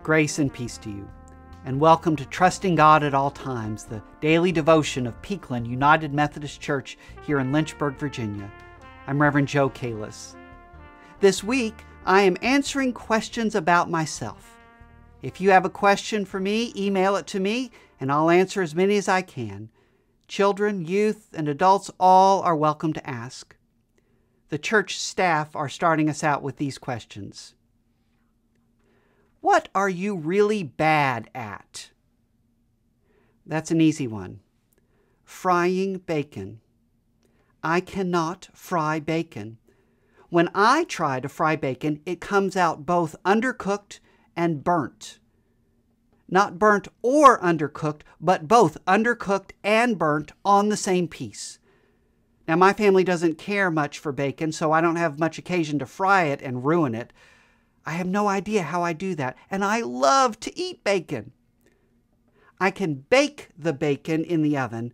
Grace and peace to you, and welcome to Trusting God at All Times, the daily devotion of Peakland United Methodist Church here in Lynchburg, Virginia. I'm Reverend Joe Kalis. This week, I am answering questions about myself. If you have a question for me, email it to me, and I'll answer as many as I can. Children, youth, and adults all are welcome to ask. The church staff are starting us out with these questions. What are you really bad at? That's an easy one. Frying bacon. I cannot fry bacon. When I try to fry bacon, it comes out both undercooked and burnt. Not burnt or undercooked, but both undercooked and burnt on the same piece. Now, my family doesn't care much for bacon, so I don't have much occasion to fry it and ruin it. I have no idea how I do that, and I love to eat bacon. I can bake the bacon in the oven,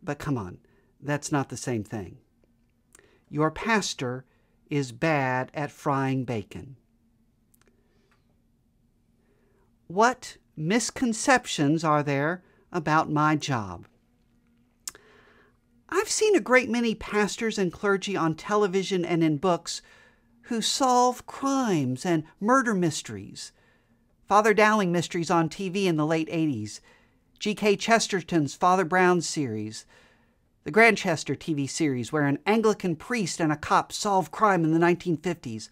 but come on, that's not the same thing. Your pastor is bad at frying bacon. What misconceptions are there about my job? I've seen a great many pastors and clergy on television and in books who solve crimes and murder mysteries. Father Dowling mysteries on TV in the late 80s, G.K. Chesterton's Father Brown series, the Grantchester TV series where an Anglican priest and a cop solve crime in the 1950s.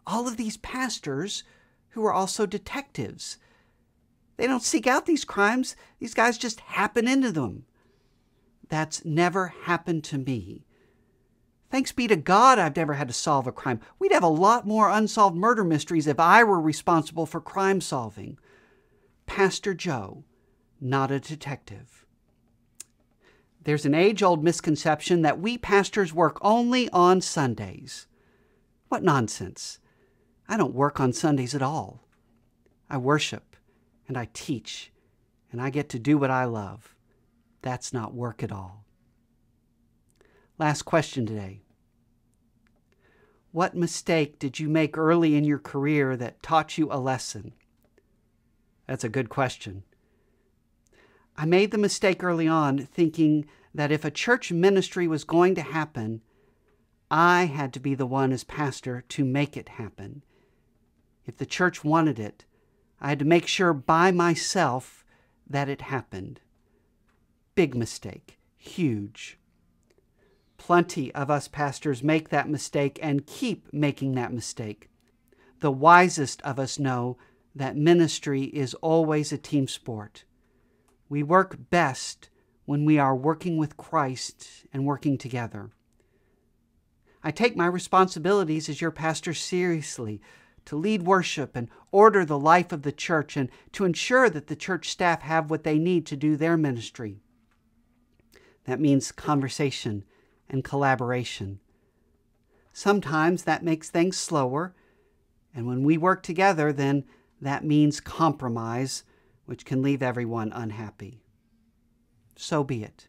All of these pastors who are also detectives. They don't seek out these crimes. These guys just happen into them. That's never happened to me. Thanks be to God I've never had to solve a crime. We'd have a lot more unsolved murder mysteries if I were responsible for crime solving. Pastor Joe, not a detective. There's an age-old misconception that we pastors work only on Sundays. What nonsense. I don't work on Sundays at all. I worship and I teach and I get to do what I love. That's not work at all. Last question today. What mistake did you make early in your career that taught you a lesson? That's a good question. I made the mistake early on thinking that if a church ministry was going to happen, I had to be the one as pastor to make it happen. If the church wanted it, I had to make sure by myself that it happened. Big mistake. Huge. Plenty of us pastors make that mistake and keep making that mistake. The wisest of us know that ministry is always a team sport. We work best when we are working with Christ and working together. I take my responsibilities as your pastor seriously, to lead worship and order the life of the church and to ensure that the church staff have what they need to do their ministry. That means conversation and collaboration. Sometimes that makes things slower, and when we work together, then that means compromise, which can leave everyone unhappy. So be it.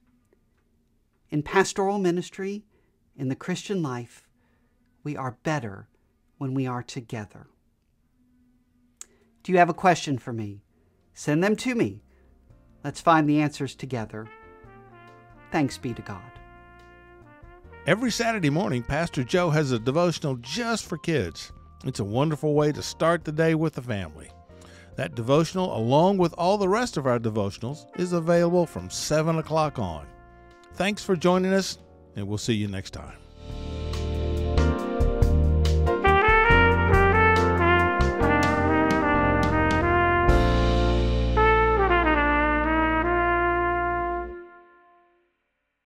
In pastoral ministry, in the Christian life, we are better when we are together. Do you have a question for me? Send them to me. Let's find the answers together. Thanks be to God. Every Saturday morning, Pastor Joe has a devotional just for kids. It's a wonderful way to start the day with the family. That devotional, along with all the rest of our devotionals, is available from 7 o'clock on. Thanks for joining us, and we'll see you next time.